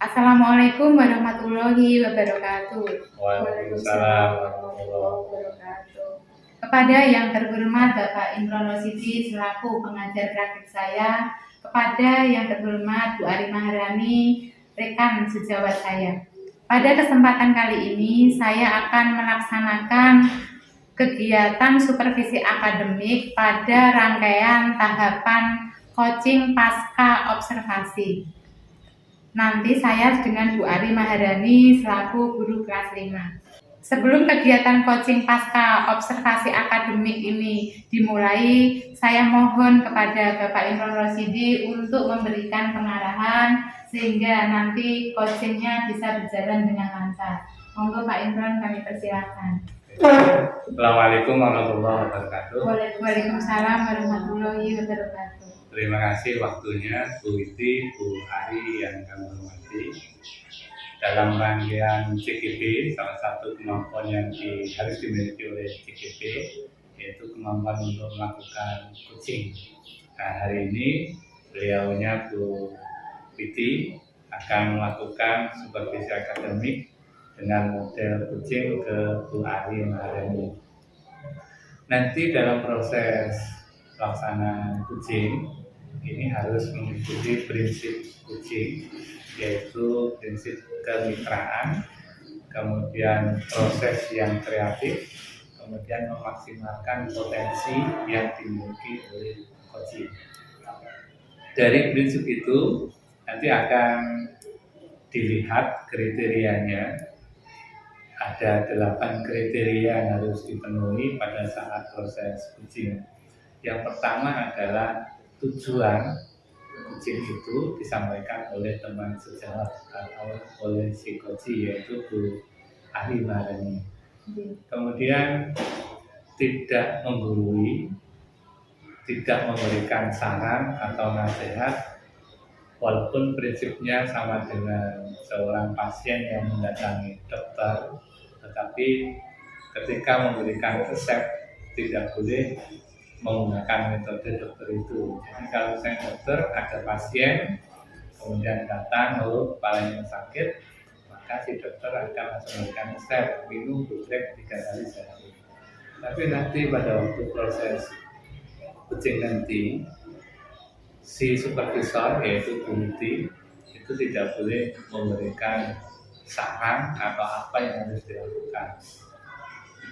Assalamualaikum warahmatullahi wabarakatuh. Waalaikumsalam warahmatullahi wabarakatuh. Kepada yang terhormat Bapak Imron Rosidi selaku pengajar praktik saya, kepada yang terhormat Bu Ari Maharani, rekan sejawat saya. Pada kesempatan kali ini saya akan melaksanakan kegiatan supervisi akademik pada rangkaian tahapan coaching pasca observasi. Nanti saya dengan Bu Ari Maharani selaku guru kelas 5. Sebelum kegiatan coaching pasca observasi akademik ini dimulai, saya mohon kepada Bapak Imron Rosidi untuk memberikan pengarahan sehingga nanti coachingnya bisa berjalan dengan lancar. Monggo Pak Imron, kami persilakan. Assalamualaikum warahmatullahi wabarakatuh. Waalaikumsalam warahmatullahi wabarakatuh. Terima kasih waktunya Bu Iti, Bu Ari yang kami hormati. Dalam rangkaian CGP, salah satu kemampuan yang harus dimiliki oleh CGP yaitu kemampuan untuk melakukan coaching. Nah, hari ini beliaunya Bu Iti akan melakukan supervisi akademik dengan model coaching ke Bu Ari Maharani. Nanti dalam proses pelaksanaan coaching ini harus mengikuti prinsip coaching, yaitu prinsip kemitraan, kemudian proses yang kreatif, kemudian memaksimalkan potensi yang dimiliki oleh coaching. Dari prinsip itu nanti akan dilihat kriterianya. Ada 8 kriteria yang harus dipenuhi pada saat proses coaching. Yang pertama adalah tujuan coaching itu disampaikan oleh teman sejawat atau oleh si coaching, yaitu Bu Ari Maharani. Kemudian tidak menggurui, tidak memberikan saran atau nasihat, walaupun prinsipnya sama dengan seorang pasien yang mendatangi dokter, tetapi ketika memberikan resep tidak boleh menggunakan metode dokter itu. Jadi kalau saya dokter, ada pasien kemudian datang lalu kepalanya sakit, maka si dokter akan langsung memberikan resep minum botrek 3 kali sehari. Tapi nanti pada waktu proses coaching nanti, si supervisor yaitu Bunti itu tidak boleh memberikan saran atau apa yang harus dilakukan.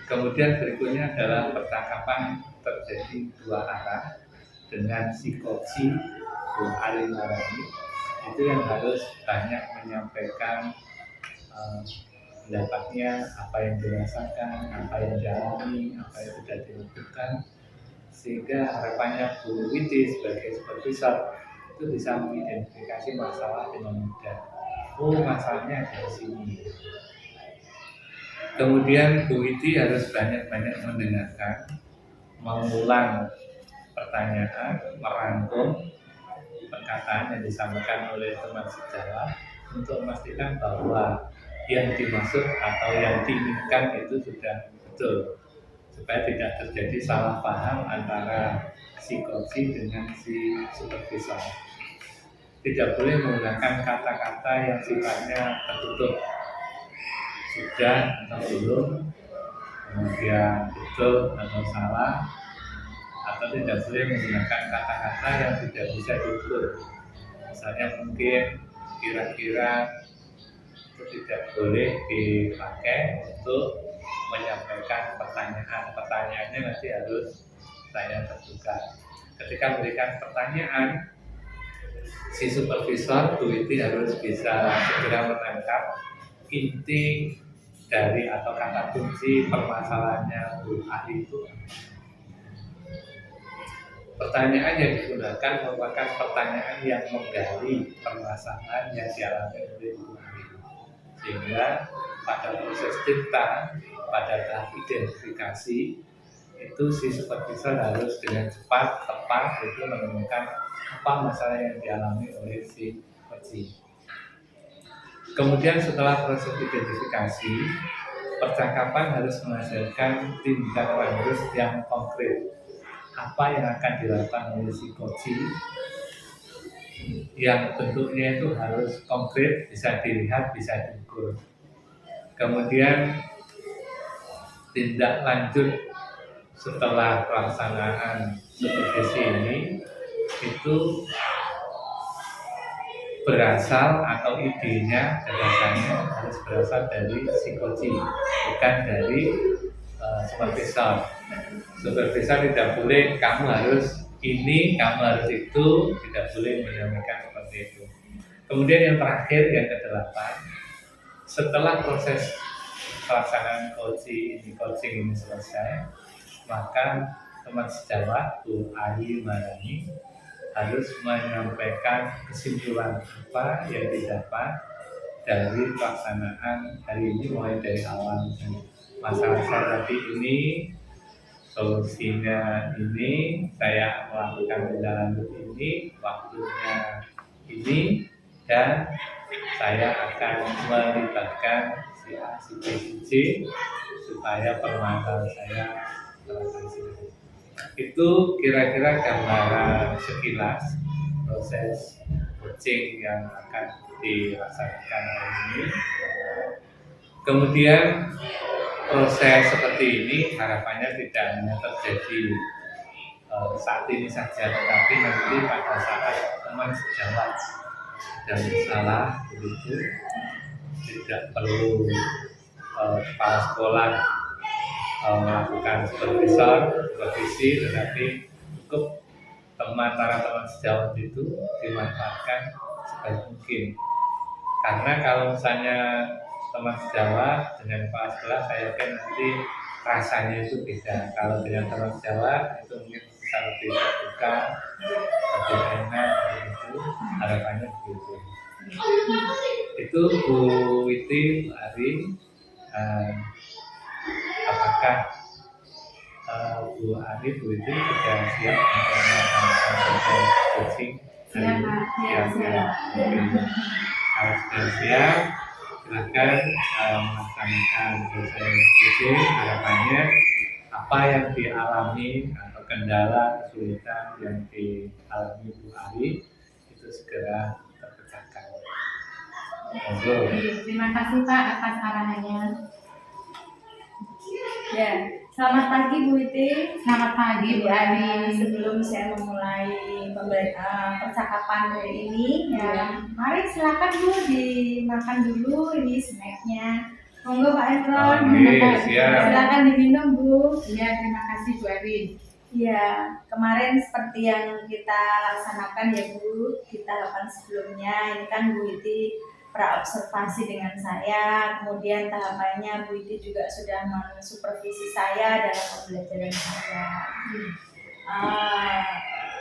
Kemudian berikutnya adalah percakapan terjadi 2 arah dengan si coaching Bu Ari Maharani. Itu yang harus banyak menyampaikan pendapatnya, apa yang dirasakan, apa yang dialami, apa yang sudah dilakukan, sehingga harapannya Bu Witi sebagai supervisor itu bisa mengidentifikasi masalah dengan mudah. Oh, masalahnya dari sini. Kemudian Bu Witi harus banyak-banyak mendengarkan, mengulang pertanyaan, merangkum perkataan yang disampaikan oleh teman sejawat untuk memastikan bahwa yang dimaksud atau yang diinginkan itu sudah betul, supaya tidak terjadi salah paham antara si coaching dengan si supervisor. Tidak boleh menggunakan kata-kata yang sifatnya tertutup, sudah atau belum, kemudian betul atau salah, atau tidak boleh menggunakan kata-kata yang tidak bisa diukur. Misalnya mungkin kira-kira itu tidak boleh dipakai untuk menyampaikan pertanyaan. Pertanyaannya nanti harus saya terbuka. Ketika memberikan pertanyaan, si supervisor Bu Iti harus bisa segera menangkap inti dari atau kata kunci permasalahannya Bu Ari itu. Pertanyaan yang digunakan merupakan pertanyaan yang menggali permasalahan yang dialami oleh Bu Ari, sehingga pada proses kita, pada tahap identifikasi itu si supervisor harus dengan cepat, tepat itu menemukan apa masalah yang dialami oleh si coaching. Kemudian setelah proses identifikasi, percakapan harus menghasilkan tindak lanjut yang konkret. Apa yang akan dilakukan oleh si coaching yang bentuknya itu harus konkret, bisa dilihat, bisa diukur. Kemudian tindak lanjut setelah pelaksanaan supervisi ini itu berasal atau idenya gagasannya harus berasal dari psikoci, bukan dari supervisor. Supervisor tidak boleh kamu harus ini, kamu harus itu, tidak boleh menyampaikan seperti itu. Kemudian yang terakhir, yang kedelapan, setelah proses pelaksanaan coaching ini selesai, maka teman sejawat Bu Ayi Marani harus menyampaikan kesimpulan apa yang didapat dari pelaksanaan hari ini, mulai dari awal masalah saya tadi ini, solusinya ini, saya melakukan tindak lanjut ini, waktunya ini, dan saya akan melibatkan si A, si B, si C supaya permasalahan saya terselesaikan. Itu kira-kira gambaran sekilas proses coaching yang akan dilaksanakan hari ini. Kemudian proses seperti ini harapannya tidak hanya terjadi saat ini saja, tetapi nanti pada saat teman sejawat ada masalah begitu, tidak perlu kepala sekolah melakukan supervisi, tetapi cukup para teman sejawat itu dimanfaatkan sebaik mungkin. Karena kalau misalnya teman sejawat dengan kepala sekolah, saya yakin nanti rasanya itu beda. Kalau dengan teman sejawat itu mungkin bisa lebih terbuka, lebih enak, begitu. Harapannya begitu. Itu Bu Witi, Bu Ari, apakah Bu Ari, Bu Witi sudah siap untuk melakukan proses coaching? Siap, Pak. Siap. Kalau sudah siap, silakan melaksanakan proses coaching. Harapannya apa yang dialami atau kendala kesulitan yang dialami Bu Ari itu segera terpecahkan. Terima kasih Pak atas arahannya. Ya, selamat pagi Bu Witi. Selamat pagi Bu Ari. Sebelum saya memulai percakapan hari ini, ya, mari silakan Bu dimakan dulu ini snacknya. Monggo Pak Enron. Silakan diminum Bu. Iya, terima kasih Bu Ari. Ya, kemarin seperti yang kita laksanakan ya Bu, kita lakukan sebelumnya. Ini kan Bu Witi praobservasi dengan saya, kemudian tahapannya Bu Witi juga sudah mensupervisi saya dalam pembelajaran saya.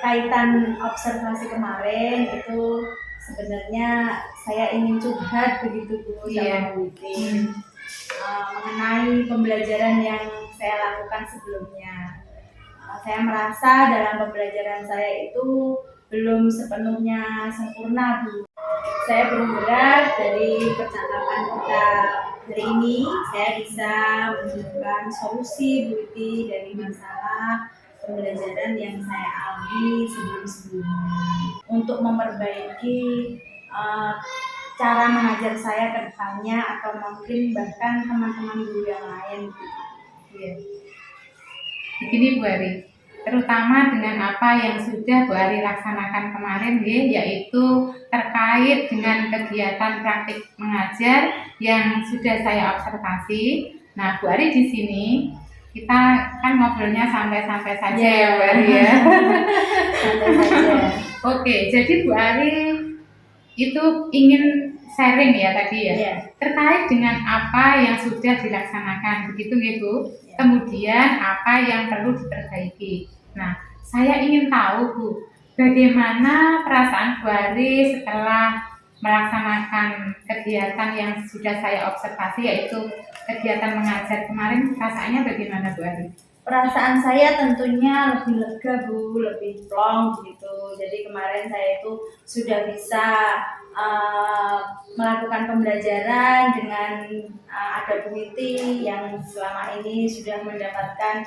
Kaitan observasi kemarin itu sebenarnya saya ingin curhat begitu Bu sama Bu Witi mengenai pembelajaran yang saya lakukan sebelumnya. Saya merasa dalam pembelajaran saya itu belum sepenuhnya sempurna Bu. Saya berharap dari percakapan kita hari ini saya bisa menemukan solusi Bu Witi dari masalah pembelajaran yang saya alami sebelum-sebelumnya untuk memperbaiki cara mengajar saya ke depannya atau mungkin bahkan teman-teman guru yang lain. Ya. Begini Bu Ari, terutama dengan apa yang sudah Bu Ari laksanakan kemarin yaitu terkait dengan kegiatan praktik mengajar yang sudah saya observasi. Nah Bu Ari di sini kita kan ngobrolnya santai-santai saja ya Bu Ari ya. Santai saja. Oke, jadi Bu Ari itu ingin sharing ya tadi ya, terkait dengan apa yang sudah dilaksanakan begitu Bu. Kemudian apa yang perlu diperbaiki. Nah, saya ingin tahu Bu, bagaimana perasaan Bu Ari setelah melaksanakan kegiatan yang sudah saya observasi, yaitu kegiatan mengajar kemarin, perasaannya bagaimana Bu Ari? Perasaan saya tentunya lebih lega Bu, lebih plong gitu. Jadi kemarin saya itu sudah bisa melakukan pembelajaran dengan ada Bu Witi yang selama ini sudah mendapatkan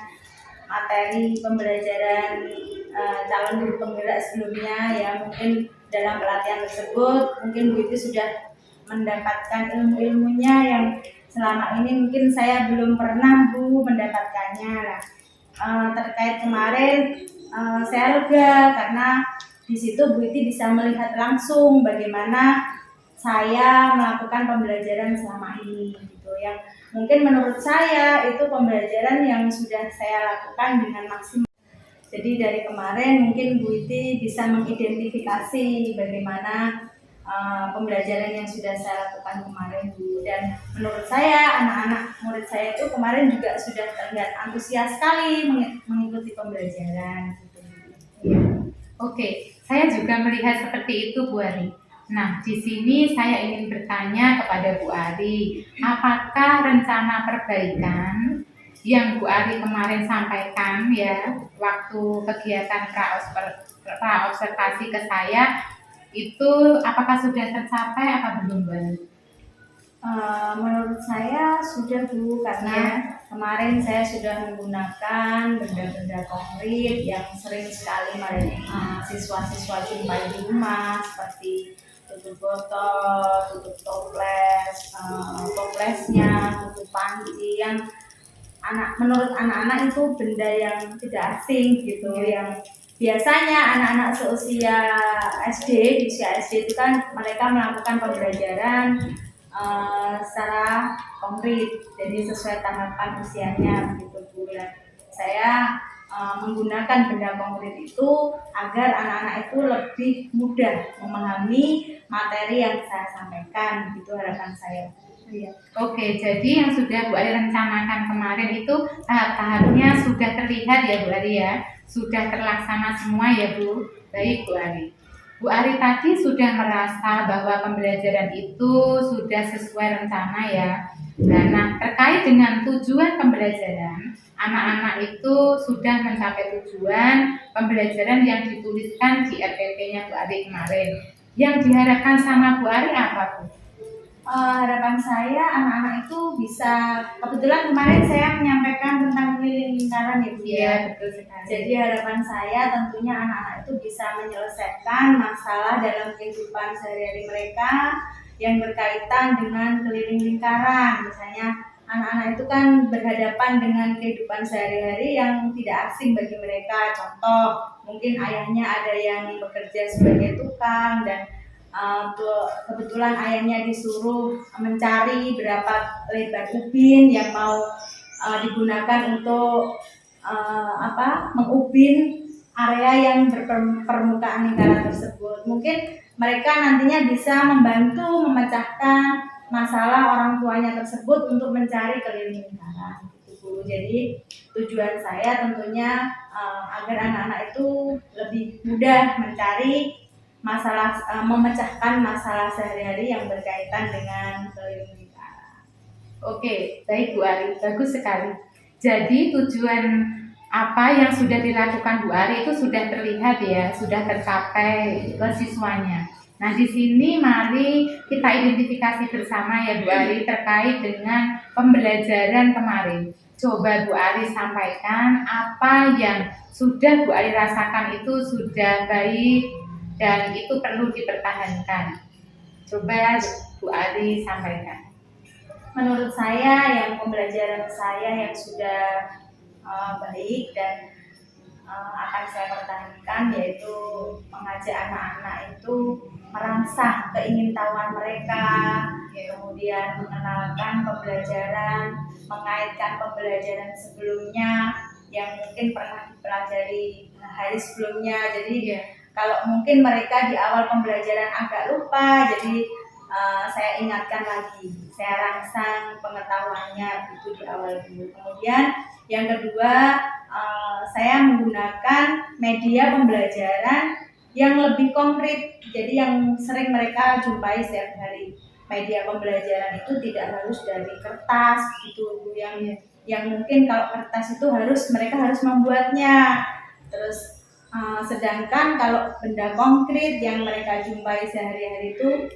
materi pembelajaran calon guru penggerak sebelumnya, ya mungkin dalam pelatihan tersebut mungkin Bu Iti sudah mendapatkan ilmu-ilmunya yang selama ini mungkin saya belum pernah Bu mendapatkannya. Nah, terkait kemarin saya lega karena di situ Bu Iti bisa melihat langsung bagaimana saya melakukan pembelajaran selama ini gitu, yang mungkin menurut saya itu pembelajaran yang sudah saya lakukan dengan maksimal. Jadi dari kemarin mungkin Bu Iti bisa mengidentifikasi bagaimana pembelajaran yang sudah saya lakukan kemarin Bu, dan menurut saya anak-anak murid saya itu kemarin juga sudah terlihat antusias sekali mengikuti pembelajaran gitu. Ya. Oke, saya juga melihat seperti itu Bu Ari. Nah, di sini saya ingin bertanya kepada Bu Ari, apakah rencana perbaikan yang Bu Ari kemarin sampaikan ya waktu kegiatan praobservasi ke saya itu apakah sudah tercapai apa belum Bu Ari? Menurut saya sudah Bu, karena kemarin saya sudah menggunakan benda-benda konkret yang sering sekali siswa-siswa jumpai di rumah, seperti tutup botol, tutup toplesnya, tutup panci, yang menurut anak-anak itu benda yang tidak asing gitu, yang biasanya anak-anak seusia SD, di usia SD itu kan mereka melakukan pembelajaran secara konkret, jadi sesuai tahapan usianya begitu Bu. Saya menggunakan benda konkret itu agar anak-anak itu lebih mudah memahami materi yang saya sampaikan, itu harapan saya. Iya. Oke, jadi yang sudah Bu Ari rencanakan kemarin itu tahap-tahapnya sudah terlihat ya Bu Ari ya, sudah terlaksana semua ya Bu. Baik Bu Ari. Bu Ari tadi sudah merasa bahwa pembelajaran itu sudah sesuai rencana ya. Nah, terkait dengan tujuan pembelajaran, anak-anak itu sudah mencapai tujuan pembelajaran yang dituliskan di RPP-nya Bu Ari kemarin. Yang diharapkan sama Bu Ari apa Bu? Harapan saya anak-anak itu bisa, kebetulan kemarin saya menyampaikan tentang keliling lingkaran ya Bu ya. Betul sekali. Jadi harapan saya tentunya anak-anak itu bisa menyelesaikan masalah dalam kehidupan sehari-hari mereka yang berkaitan dengan keliling lingkaran. Misalnya anak-anak itu kan berhadapan dengan kehidupan sehari-hari yang tidak asing bagi mereka. Contoh, mungkin ayahnya ada yang bekerja sebagai tukang dan kebetulan ayahnya disuruh mencari berapa lebar ubin yang mau digunakan untuk mengubin area yang berpermukaan lingkaran tersebut. Mungkin mereka nantinya bisa membantu memecahkan masalah orang tuanya tersebut untuk mencari keliling lingkaran. Jadi tujuan saya tentunya agar anak-anak itu lebih mudah mencari masalah, memecahkan masalah sehari-hari yang berkaitan dengan keliling lingkaran. Oke, baik Bu Ari, bagus sekali. Jadi tujuan apa yang sudah dilakukan Bu Ari itu sudah terlihat ya, sudah tercapai ke siswanya. Nah, di sini mari kita identifikasi bersama ya Bu Ari terkait dengan pembelajaran kemarin. Coba Bu Ari sampaikan apa yang sudah Bu Ari rasakan itu sudah baik dan itu perlu dipertahankan. Coba Bu Ari sampaikan. Menurut saya yang pembelajaran saya yang sudah baik dan akan saya pertahankan yaitu mengajak anak-anak itu merangsang keingintahuan mereka, kemudian mengenalkan pembelajaran, mengaitkan pembelajaran sebelumnya yang mungkin pernah dipelajari hari sebelumnya. Jadi kalau mungkin mereka di awal pembelajaran agak lupa, jadi saya ingatkan lagi, saya rangsang pengetahuannya itu di awal dulu. Kemudian yang kedua, saya menggunakan media pembelajaran yang lebih konkret, jadi yang sering mereka jumpai setiap hari. Media pembelajaran itu tidak harus dari kertas gitu, yang mungkin kalau kertas itu mereka harus membuatnya. Terus sedangkan kalau benda konkret yang mereka jumpai sehari-hari itu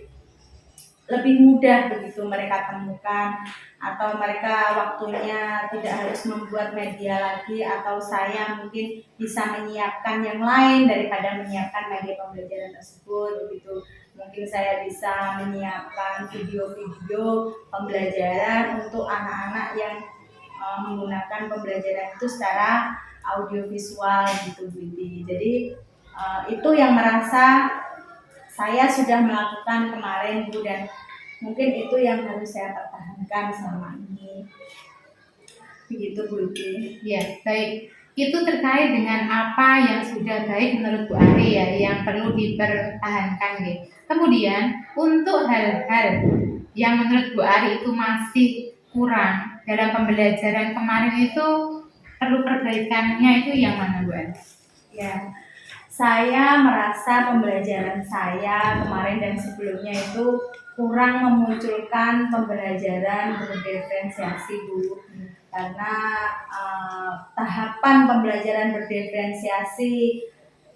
lebih mudah begitu mereka temukan, atau mereka waktunya tidak harus membuat media lagi, atau saya mungkin bisa menyiapkan yang lain daripada menyiapkan media pembelajaran tersebut begitu. Mungkin saya bisa menyiapkan video-video pembelajaran untuk anak-anak yang menggunakan pembelajaran itu secara audiovisual gitu Bu Iti. Jadi itu yang merasa saya sudah melakukan kemarin Bu, dan mungkin itu yang harus saya pertahankan selama ini. Begitu Bu Iti. Ya, baik. Itu terkait dengan apa yang sudah baik menurut Bu Ari ya, yang perlu dipertahankan gitu. Kemudian untuk hal-hal yang menurut Bu Ari itu masih kurang dalam pembelajaran kemarin itu perlu perbaikannya itu yang mana Bu Ari? Ya, saya merasa pembelajaran saya kemarin dan sebelumnya itu kurang memunculkan pembelajaran berdiferensiasi Bu, karena tahapan pembelajaran berdiferensiasi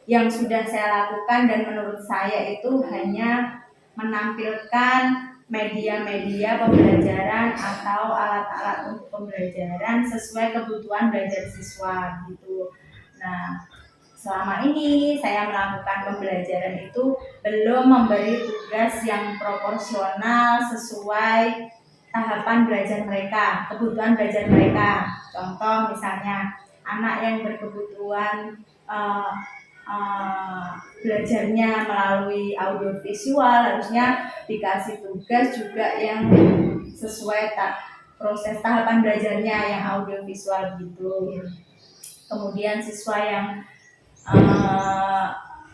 yang sudah saya lakukan dan menurut saya itu hanya menampilkan media-media pembelajaran atau alat-alat untuk pembelajaran sesuai kebutuhan belajar siswa gitu. Nah, selama ini saya melakukan pembelajaran itu belum memberi tugas yang proporsional sesuai tahapan belajar mereka, kebutuhan belajar mereka. Contoh misalnya anak yang berkebutuhan belajarnya melalui audiovisual harusnya dikasih tugas juga yang sesuai proses tahapan belajarnya yang audiovisual gitu. Kemudian siswa yang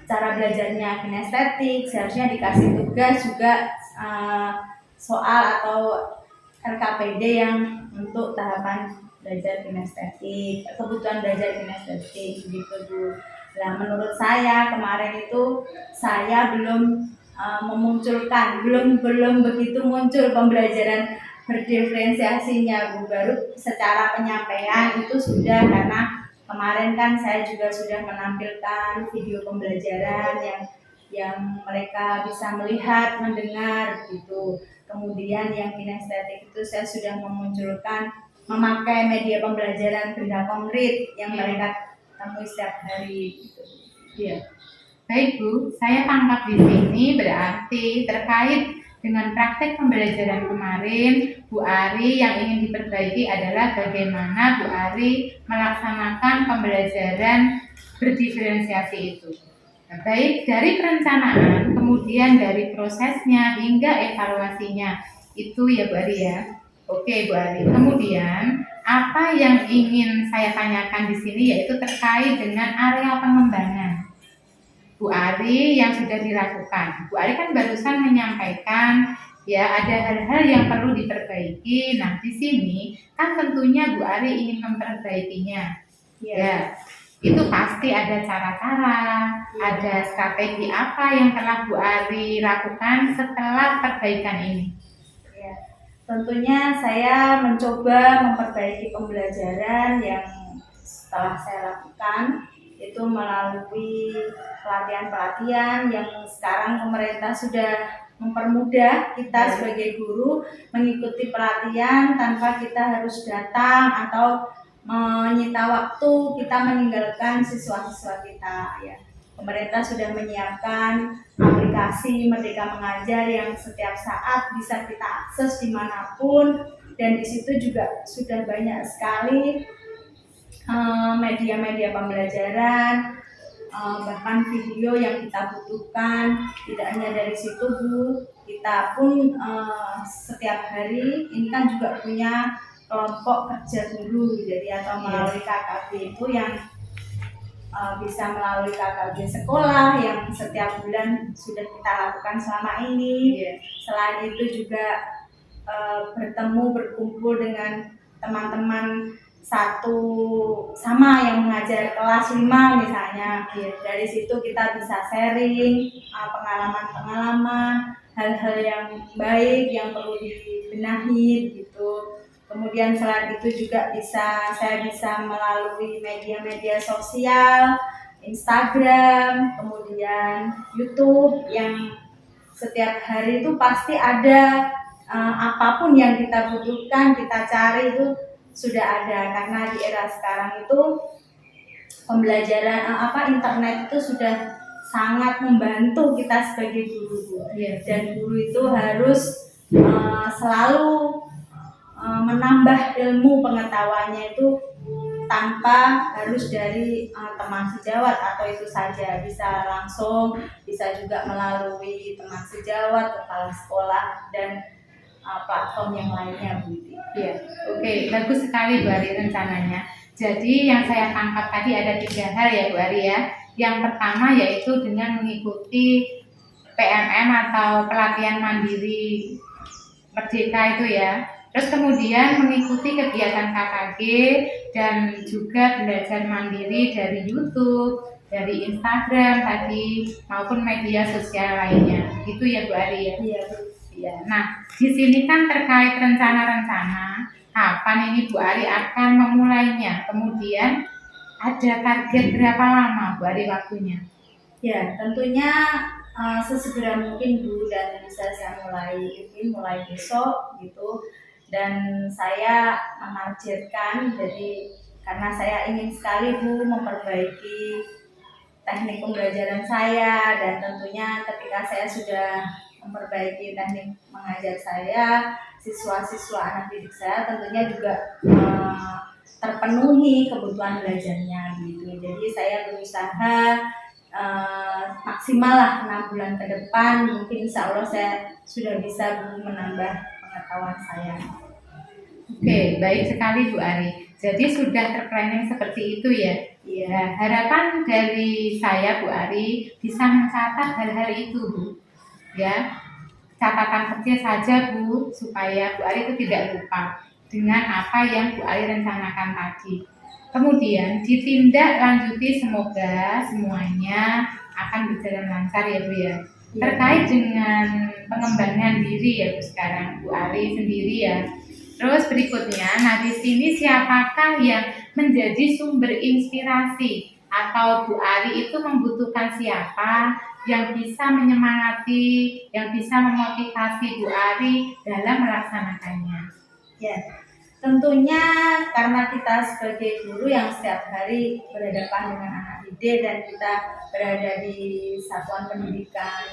cara belajarnya kinestetik seharusnya dikasih tugas juga soal atau RKPD yang untuk tahapan belajar kinestetik, kebutuhan belajar kinestetik gitu Bu. Nah, menurut saya kemarin itu saya belum memunculkan, belum begitu muncul pembelajaran berdiferensiasinya Bu. Baru secara penyampaian itu sudah, karena kemarin kan saya juga sudah menampilkan video pembelajaran yang mereka bisa melihat, mendengar gitu. Kemudian yang kinestetik itu saya sudah memunculkan memakai media pembelajaran benda konkret yang mereka temui setiap hari gitu. Iya. Baik Bu, saya tangkap di sini berarti terkait dengan praktek pembelajaran kemarin, Bu Ari yang ingin diperbaiki adalah bagaimana Bu Ari melaksanakan pembelajaran berdiferensiasi itu. Nah, baik dari perencanaan, kemudian dari prosesnya hingga evaluasinya. Itu ya Bu Ari ya. Oke Bu Ari. Kemudian apa yang ingin saya tanyakan di sini yaitu terkait dengan area pengembangan Bu Ari yang sudah dilakukan. Bu Ari kan barusan menyampaikan ya ada hal-hal yang perlu diperbaiki. Nah di sini kan tentunya Bu Ari ingin memperbaikinya. Ya, itu pasti ada cara-cara, ada strategi apa yang telah Bu Ari lakukan setelah perbaikan ini. Ya, tentunya saya mencoba memperbaiki pembelajaran yang setelah saya lakukan itu melalui pelatihan-pelatihan yang sekarang pemerintah sudah mempermudah kita sebagai guru mengikuti pelatihan tanpa kita harus datang atau menyita waktu kita meninggalkan siswa-siswa kita ya. Pemerintah sudah menyiapkan aplikasi Merdeka Mengajar yang setiap saat bisa kita akses dimanapun, dan di situ juga sudah banyak sekali media-media pembelajaran, bahkan video yang kita butuhkan. Tidak hanya dari situ Bu, kita pun setiap hari ini kan juga punya kelompok kerja guru, jadi atau melalui KKB itu yang bisa melalui KKB sekolah yang setiap bulan sudah kita lakukan selama ini. Selain itu juga berkumpul dengan teman-teman satu sama yang mengajar kelas 5 misalnya. Dari situ kita bisa sharing pengalaman-pengalaman, hal-hal yang baik yang perlu dibenahi gitu. Kemudian selain itu juga saya bisa melalui media-media sosial, Instagram, kemudian YouTube yang setiap hari itu pasti ada apapun yang kita butuhkan, kita cari itu sudah ada, karena di era sekarang itu pembelajaran internet itu sudah sangat membantu kita sebagai guru. Dan guru itu harus selalu menambah ilmu pengetahuannya itu tanpa harus dari teman sejawat atau itu saja, bisa langsung, bisa juga melalui teman sejawat, kepala sekolah dan platform yang lainnya, Bu. Iya, oke, bagus sekali Bu Ari rencananya. Jadi yang saya tangkap tadi ada 3 hal ya Bu Ari ya. Yang pertama yaitu dengan mengikuti PMM atau pelatihan mandiri Merdeka itu ya. Terus kemudian mengikuti kegiatan KKG dan juga belajar mandiri dari YouTube, dari Instagram tadi maupun media sosial lainnya. Itu ya Bu Ari ya. Iya, Bu. Ya, nah di sini kan terkait rencana-rencana kapan ini Bu Ari akan memulainya, kemudian ada target berapa lama Bu Ari waktunya? Ya, tentunya sesegera mungkin Bu, dan bisa saya mulai besok gitu. Dan saya menargetkan, jadi karena saya ingin sekali Bu memperbaiki teknik pembelajaran saya, dan tentunya ketika saya sudah memperbaiki teknik mengajar saya, siswa-siswa anak didik saya tentunya juga terpenuhi kebutuhan belajarnya gitu. Jadi saya berusaha maksimal lah 6 bulan ke depan, mungkin insya Allah saya sudah bisa menambah pengetahuan saya. Oke, baik sekali Bu Ari. Jadi sudah terplanning seperti itu ya. Iya. Harapan dari saya Bu Ari bisa mencatat hal-hal itu Bu. Ya, catatan kecil saja Bu, supaya Bu Ari itu tidak lupa dengan apa yang Bu Ari rencanakan tadi. Kemudian ditindaklanjuti, semoga semuanya akan berjalan lancar ya Bu ya. Terkait dengan pengembangan diri ya Bu sekarang Bu Ari sendiri ya. Terus berikutnya, nah di sini siapakah yang menjadi sumber inspirasi atau Bu Ari itu membutuhkan siapa yang bisa menyemangati, yang bisa memotivasi Bu Ari dalam melaksanakannya? Ya, tentunya karena kita sebagai guru yang setiap hari berhadapan dengan anak didik dan kita berada di satuan pendidikan,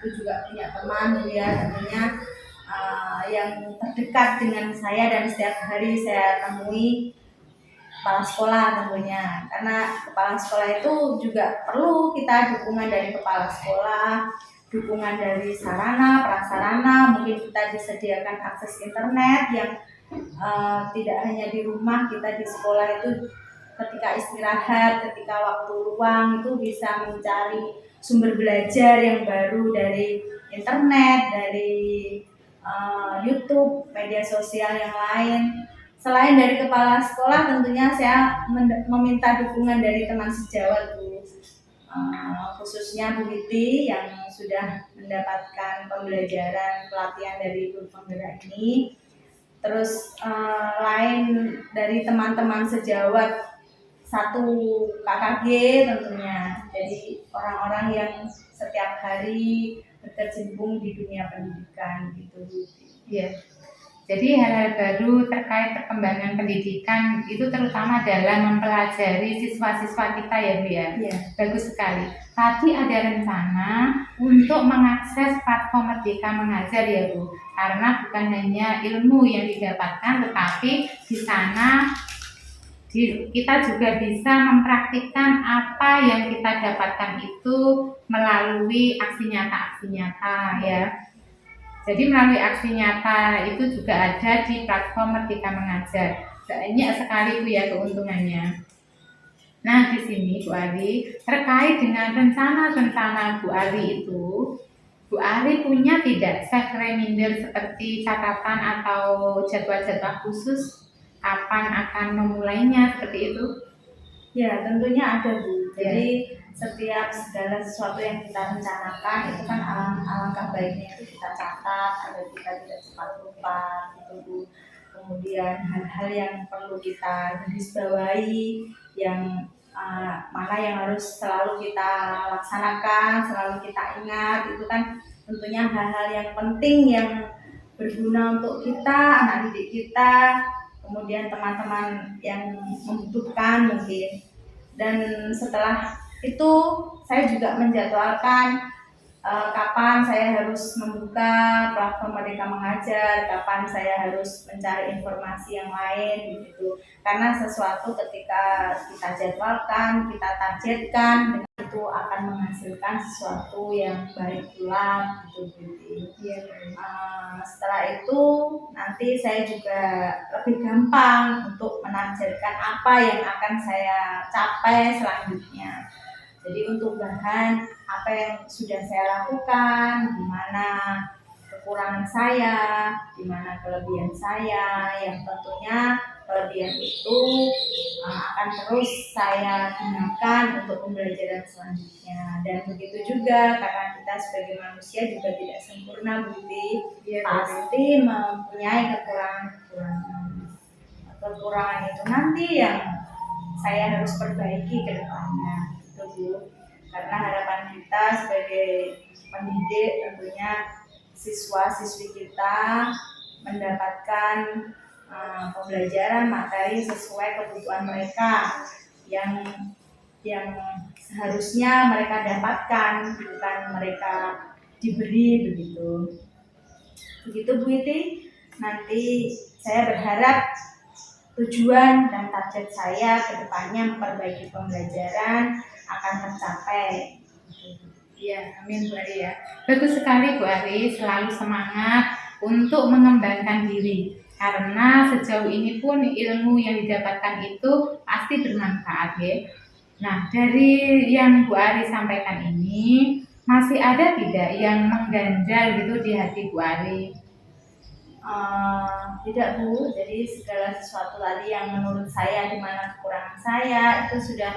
itu juga punya teman ya, tentunya yang terdekat dengan saya dan setiap hari saya temui kepala sekolah tentunya, karena kepala sekolah itu juga perlu kita dukungan dari kepala sekolah, dukungan dari sarana prasarana, mungkin kita disediakan akses internet yang tidak hanya di rumah, kita di sekolah itu ketika istirahat, ketika waktu luang itu bisa mencari sumber belajar yang baru dari internet, dari YouTube, media sosial yang lain. Selain dari kepala sekolah, tentunya saya meminta dukungan dari teman sejawat Bu, khususnya Bu Witi yang sudah mendapatkan pembelajaran pelatihan dari guru penggerak ini. Terus lain dari teman-teman sejawat satu KKG tentunya. Jadi orang-orang yang setiap hari berkecimpung di dunia pendidikan gitu. Ya. Jadi hal-hal baru terkait perkembangan pendidikan itu terutama dalam mempelajari siswa-siswa kita ya Bu ya. Bagus sekali. Tadi ada rencana untuk mengakses platform Merdeka Mengajar ya Bu. Karena bukan hanya ilmu yang didapatkan, tetapi di sana kita juga bisa mempraktikkan apa yang kita dapatkan itu melalui aksi nyata ya. Jadi melalui aksi nyata itu juga ada di platform Merdeka Mengajar. Banyak sekali Bu ya keuntungannya. Nah di sini Bu Ari terkait dengan rencana-rencana Bu Ari itu, Bu Ari punya tidak self reminder seperti catatan atau jadwal-jadwal khusus kapan akan memulainya seperti itu? Ya tentunya ada Bu. Jadi setiap segala sesuatu yang kita rencanakan itu kan alangkah baiknya itu kita catat agar kita tidak cepat lupa gitu Bu. Kemudian hal-hal yang perlu kita garisbawahi, yang mana yang harus selalu kita laksanakan, selalu kita ingat, itu kan tentunya hal-hal yang penting yang berguna untuk kita, anak didik kita, kemudian teman-teman yang membutuhkan mungkin. Dan setelah itu saya juga menjadwalkan kapan saya harus membuka platform Merdeka Mengajar, kapan saya harus mencari informasi yang lain gitu. Karena sesuatu ketika kita jadwalkan, kita targetkan, itu akan menghasilkan sesuatu yang baik pula gitu. Setelah itu nanti saya juga lebih gampang untuk menargetkan apa yang akan saya capai selanjutnya. Jadi untuk bahan apa yang sudah saya lakukan, di mana kekurangan saya, di mana kelebihan saya, yang tentunya kelebihan itu akan terus saya gunakan untuk pembelajaran selanjutnya. Dan begitu juga karena kita sebagai manusia juga tidak sempurna, pasti mempunyai kekurangan-kekurangan. Kekurangan itu nanti yang saya harus perbaiki ke depannya. Bu. Karena harapan kita sebagai pendidik tentunya siswa-siswi kita mendapatkan pembelajaran materi sesuai kebutuhan mereka yang seharusnya mereka dapatkan, bukan mereka diberi begitu. Begitu Bu Iti. Nanti saya berharap tujuan dan target saya ke depannya memperbaiki pembelajaran akan tercapai. Iya, amin Bu Ari ya. Bagus sekali Bu Ari, selalu semangat untuk mengembangkan diri. Karena sejauh ini pun ilmu yang didapatkan itu pasti bermanfaat ya. Nah, dari yang Bu Ari sampaikan ini, masih ada tidak yang mengganjal gitu di hati Bu Ari? Tidak Bu, jadi segala sesuatu tadi yang menurut saya di mana kekurangan saya itu sudah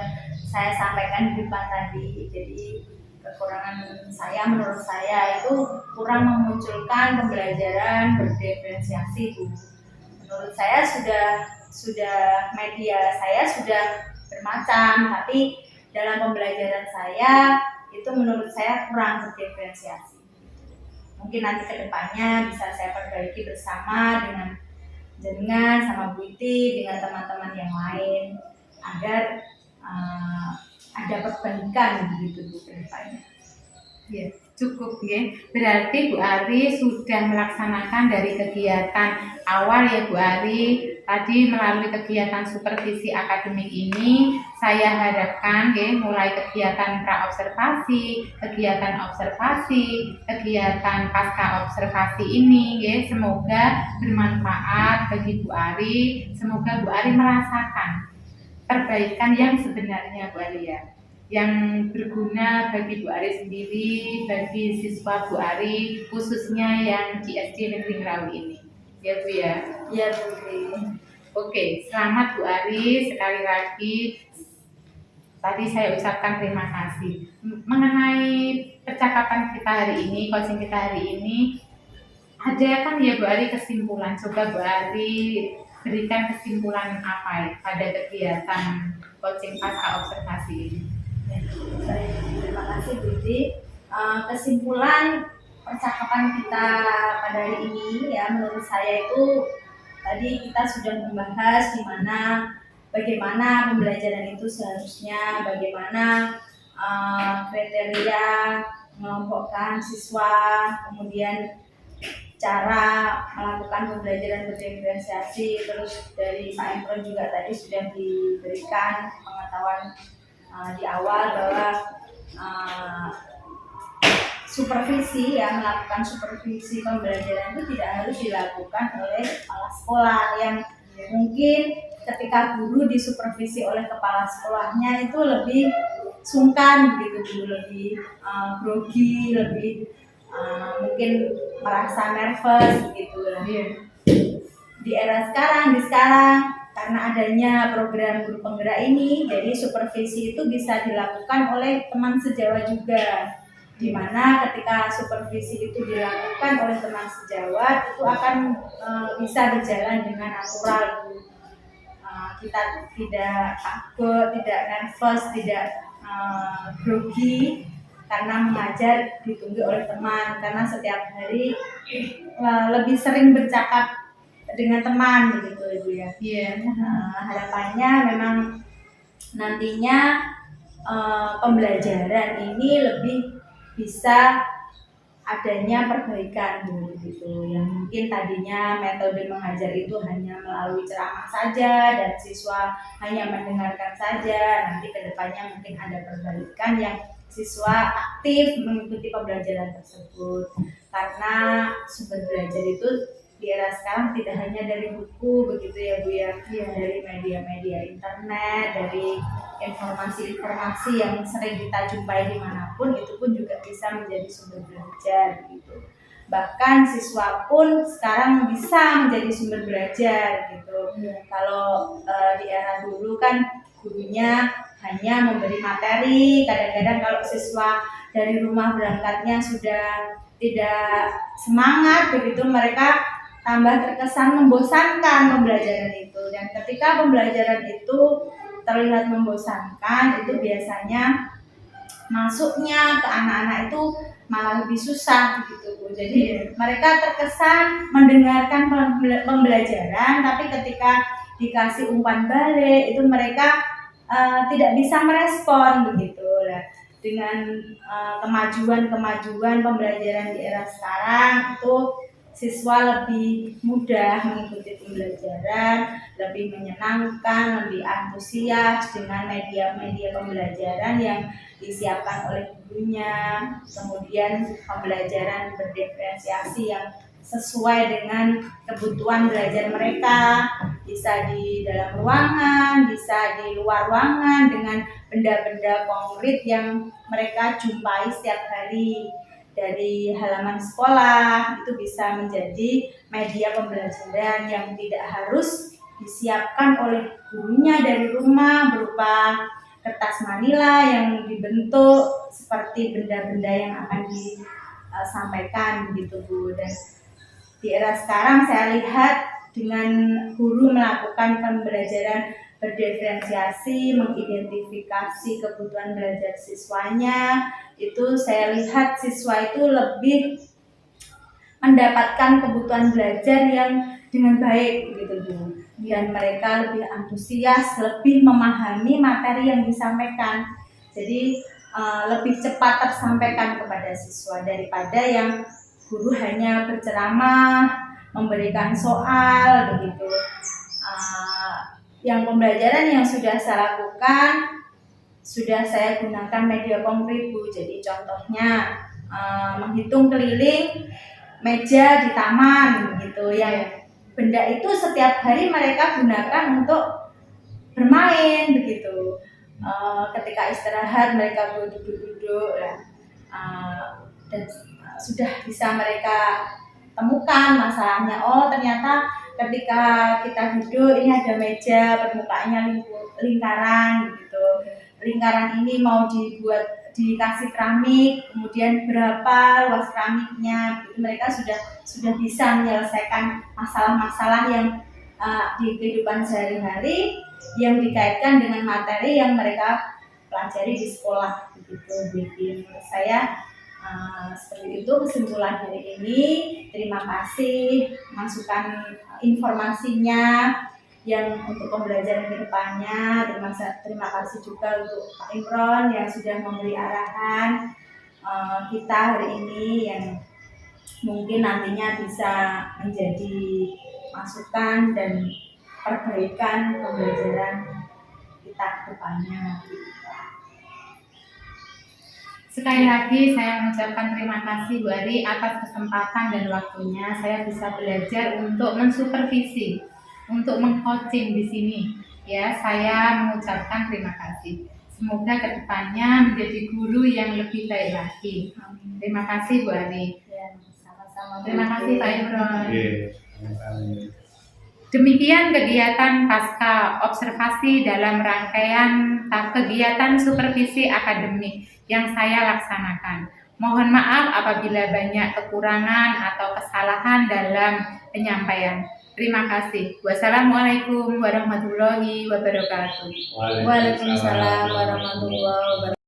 saya sampaikan di depan tadi. Jadi kekurangan saya menurut saya itu kurang memunculkan pembelajaran berdiferensiasi Bu. Menurut saya sudah media saya sudah bermacam, tapi dalam pembelajaran saya itu menurut saya kurang berdiferensiasi. Mungkin nanti kedepannya bisa saya perbaiki bersama dengan sama Bu Iti, dengan teman-teman yang lain agar ada perbaikan begitu Bu kedepannya. Ya, cukup ya. Berarti Bu Ari sudah melaksanakan dari kegiatan awal ya Bu Ari. Tadi melalui kegiatan supervisi akademik ini, saya harapkan ya, mulai kegiatan pra-observasi, kegiatan observasi, kegiatan pasca observasi ini ya, semoga bermanfaat bagi Bu Ari. Semoga Bu Ari merasakan perbaikan yang sebenarnya Bu Ari ya, yang berguna bagi Bu Ari sendiri, bagi siswa Bu Ari, khususnya yang di SD Negeri Ngerawi ini. Ya Bu ya. Ya Bu. Oke, selamat Bu Ari sekali lagi. Tadi saya ucapkan terima kasih. Mengenai percakapan kita hari ini, coaching kita hari ini, ada kan ya Bu Ari kesimpulan. Coba Bu Ari berikan kesimpulan apa ya pada kegiatan coaching pasca observasi ini. Terima kasih Bu Iti. Kesimpulan percakapan kita pada hari ini ya, menurut saya itu tadi kita sudah membahas bagaimana pembelajaran itu seharusnya, bagaimana kriteria mengelompokkan siswa, kemudian cara melakukan pembelajaran berdiferensiasi. Terus dari Pak Emron juga tadi sudah diberikan pengetahuan di awal bahwa melakukan supervisi pembelajaran itu tidak harus dilakukan oleh kepala sekolah, yang mungkin ketika guru disupervisi oleh kepala sekolahnya itu lebih sungkan gitu, lebih grogi, lebih mungkin merasa nervous gitu lah. Di era sekarang karena adanya program guru penggerak ini, jadi supervisi itu bisa dilakukan oleh teman sejawat juga, di mana ketika supervisi itu dilakukan oleh teman sejawat itu akan bisa berjalan dengan natural. Kita tidak takut, tidak nervous, tidak grogi, karena mengajar ditunggu oleh teman, karena setiap hari lebih sering bercakap dengan teman begitu Ibu ya. Iya. Harapannya memang nantinya pembelajaran ini lebih bisa adanya perbaikan begitu, yang mungkin tadinya metode mengajar itu hanya melalui ceramah saja dan siswa hanya mendengarkan saja, nanti kedepannya mungkin ada perbaikan yang siswa aktif mengikuti pembelajaran tersebut, karena sumber belajar itu di era sekarang tidak hanya dari buku begitu ya Bu ya, dari media-media internet, dari informasi-informasi yang sering kita jumpai dimanapun, itu pun juga bisa menjadi sumber belajar gitu. Bahkan siswa pun sekarang bisa menjadi sumber belajar gitu. Kalau di era dulu kan gurunya hanya memberi materi, kadang-kadang kalau siswa dari rumah berangkatnya sudah tidak semangat begitu, mereka tambah terkesan membosankan pembelajaran itu, dan ketika pembelajaran itu terlihat membosankan, itu biasanya masuknya ke anak-anak itu malah lebih susah gitu Bu. Jadi mereka terkesan mendengarkan pembelajaran, tapi ketika dikasih umpan balik itu mereka tidak bisa merespon begitu lah. Dengan kemajuan pembelajaran di era sekarang itu siswa lebih mudah mengikuti pembelajaran, lebih menyenangkan, lebih antusias dengan media-media pembelajaran yang disiapkan oleh gurunya. Kemudian pembelajaran berdiferensiasi yang sesuai dengan kebutuhan belajar mereka, bisa di dalam ruangan, bisa di luar ruangan, dengan benda-benda konkret yang mereka jumpai setiap hari dari halaman sekolah. Itu bisa menjadi media pembelajaran yang tidak harus disiapkan oleh gurunya dari rumah berupa kertas manila yang dibentuk seperti benda-benda yang akan disampaikan begitu Bu. Dan di era sekarang saya lihat dengan guru melakukan pembelajaran berdiferensiasi, mengidentifikasi kebutuhan belajar siswanya, itu saya lihat siswa itu lebih mendapatkan kebutuhan belajar yang dengan baik gitu Bu. Dan mereka lebih antusias, lebih memahami materi yang disampaikan. Jadi lebih cepat tersampaikan kepada siswa daripada yang guru hanya berceramah, memberikan soal begitu. Yang pembelajaran yang sudah saya lakukan, sudah saya gunakan media konkret Bu. Jadi contohnya menghitung keliling meja di taman begitu, yang benda itu setiap hari mereka gunakan untuk bermain begitu. Ketika istirahat mereka duduk-duduk dan sudah bisa mereka temukan masalahnya. Oh ternyata ketika kita duduk ini ada meja permukaannya lingkaran gitu. Lingkaran ini mau dikasih keramik, kemudian berapa luas keramiknya, gitu. Mereka sudah bisa menyelesaikan masalah-masalah yang di kehidupan sehari-hari yang dikaitkan dengan materi yang mereka pelajari di sekolah begitu. Jadi menurut saya seperti itu kesimpulan hari ini. Terima kasih masukan informasinya yang untuk pembelajaran ke depannya. Terima kasih juga untuk Pak Imron yang sudah memberi arahan kita hari ini, yang mungkin nantinya bisa menjadi masukan dan perbaikan pembelajaran kita ke depannya. Sekali lagi saya mengucapkan terima kasih Bu Ari atas kesempatan dan waktunya. Saya bisa belajar untuk mensupervisi, untuk mengcoaching di sini. Ya, saya mengucapkan terima kasih. Semoga kedepannya menjadi guru yang lebih baik lagi. Terima kasih Bu Ari. Ya, sama-sama. Terima kasih Pak Imron. Iya. Demikian kegiatan pasca observasi dalam rangkaian kegiatan supervisi akademik yang saya laksanakan. Mohon maaf apabila banyak kekurangan atau kesalahan dalam penyampaian. Terima kasih. Wassalamualaikum warahmatullahi wabarakatuh. Waalaikumsalam warahmatullahi wabarakatuh.